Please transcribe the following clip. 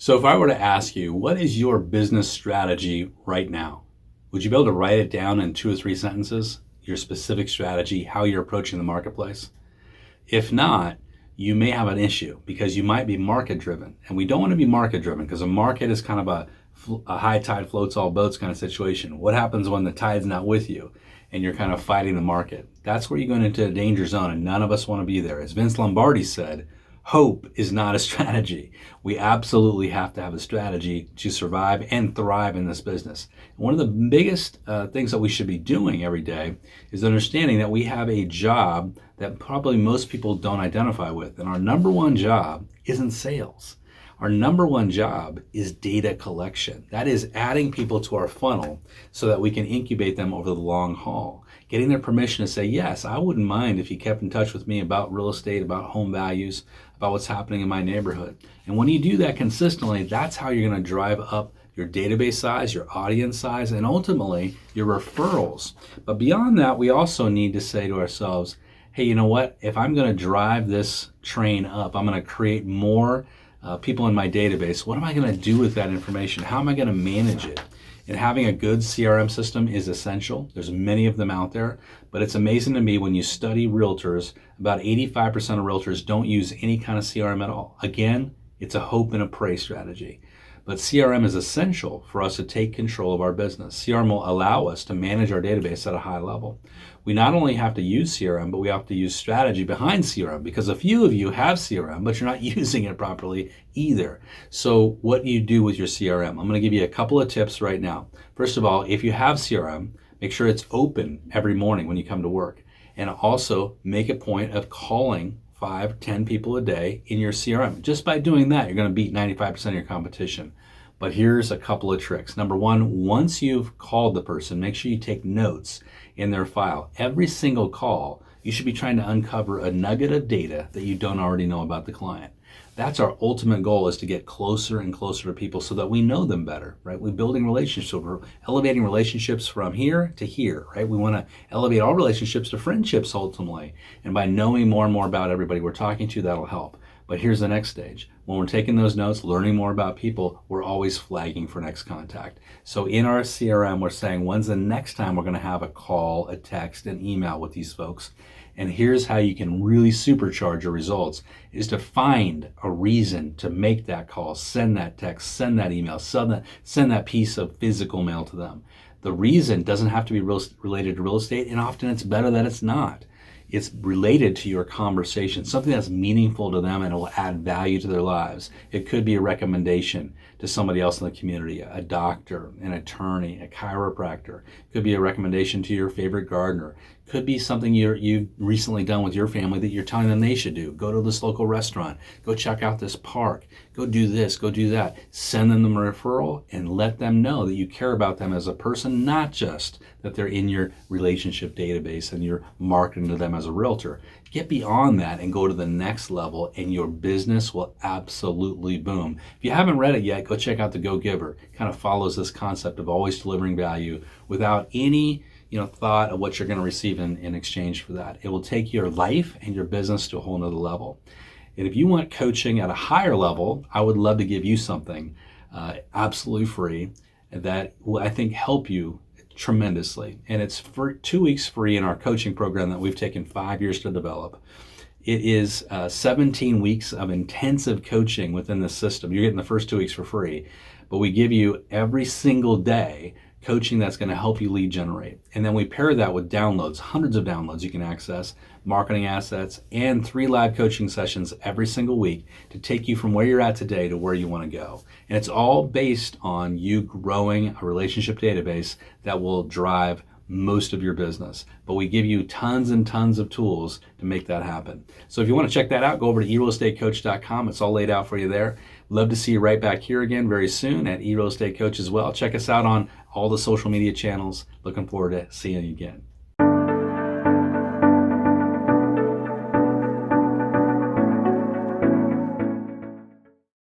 So if I were to ask you, what is your business strategy right now? Would you be able to write it down in 2 or 3 sentences? Your specific strategy, how you're approaching the marketplace? If not, you may have an issue because you might be market driven. And we don't want to be market driven because a market is kind of a high tide floats all boats kind of situation. What happens when the tide's not with you and you're kind of fighting the market? That's where you're going into a danger zone, and none of us want to be there. As Vince Lombardi said, hope is not a strategy. We absolutely have to have a strategy to survive and thrive in this business. One of the biggest things that we should be doing every day is understanding that we have a job that probably most people don't identify with. And our number one job isn't sales. Our number one job is data collection. That is adding people to our funnel so that we can incubate them over the long haul. Getting their permission to say, yes, I wouldn't mind if you kept in touch with me about real estate, about home values, about what's happening in my neighborhood. And when you do that consistently, that's how you're going to drive up your database size, your audience size, and ultimately your referrals. But beyond that, we also need to say to ourselves, hey, you know what? If I'm going to drive this train up, I'm going to create more people in my database. What am I going to do with that information? How am I going to manage it? And having a good CRM system is essential. There's many of them out there, but it's amazing to me when you study realtors, about 85% of realtors don't use any kind of CRM at all. Again, it's a hope and a pray strategy. But CRM is essential for us to take control of our business. CRM will allow us to manage our database at a high level. We not only have to use CRM, but we have to use strategy behind CRM, because a few of you have CRM, but you're not using it properly either. So what do you do with your CRM? I'm going to give you a couple of tips right now. First of all, if you have CRM, make sure it's open every morning when you come to work. And also make a point of calling 5, 10 people a day in your CRM. Just by doing that, you're going to beat 95% of your competition. But here's a couple of tricks. Number one, once you've called the person, make sure you take notes in their file. Every single call, you should be trying to uncover a nugget of data that you don't already know about the client. That's our ultimate goal, is to get closer and closer to people so that we know them better, right? We're building relationships. We're elevating relationships from here to here, right? We want to elevate all relationships to friendships ultimately. And by knowing more and more about everybody we're talking to, that'll help. But here's the next stage. When we're taking those notes, learning more about people, we're always flagging for next contact. So in our CRM, we're saying, when's the next time we're going to have a call, a text, an email with these folks? And here's how you can really supercharge your results, is to find a reason to make that call, send that text, send that email, send that piece of physical mail to them. The reason doesn't have to be related to real estate, and often it's better that it's not. It's related to your conversation, something that's meaningful to them and will add value to their lives. It could be a recommendation to somebody else in the community, a doctor, an attorney, a chiropractor. It could be a recommendation to your favorite gardener. It could be something you've recently done with your family that you're telling them they should do. Go to this local restaurant. Go check out this park. Go do this. Go do that. Send them a referral and let them know that you care about them as a person, not just that they're in your relationship database and you're marketing to them as a realtor. Get beyond that and go to the next level, and your business will absolutely boom. If you haven't read it yet, go check out The Go-Giver. It kind of follows this concept of always delivering value without any thought of what you're going to receive in exchange for that. It will take your life and your business to a whole nother level. And if you want coaching at a higher level, I would love to give you something absolutely free that will, I think, help you tremendously. And it's for 2 weeks free in our coaching program that we've taken 5 years to develop. It is 17 weeks of intensive coaching within the system. You're getting the first 2 weeks for free, but we give you every single day coaching that's going to help you lead generate. And then we pair that with downloads, hundreds of downloads you can access, marketing assets, and 3 live coaching sessions every single week to take you from where you're at today to where you want to go. And it's all based on you growing a relationship database that will drive most of your business. But we give you tons and tons of tools to make that happen. So if you want to check that out, go over to eRealEstateCoach.com. It's all laid out for you there. Love to see you right back here again very soon at eRealEstateCoach as well. Check us out on all the social media channels. Looking forward to seeing you again.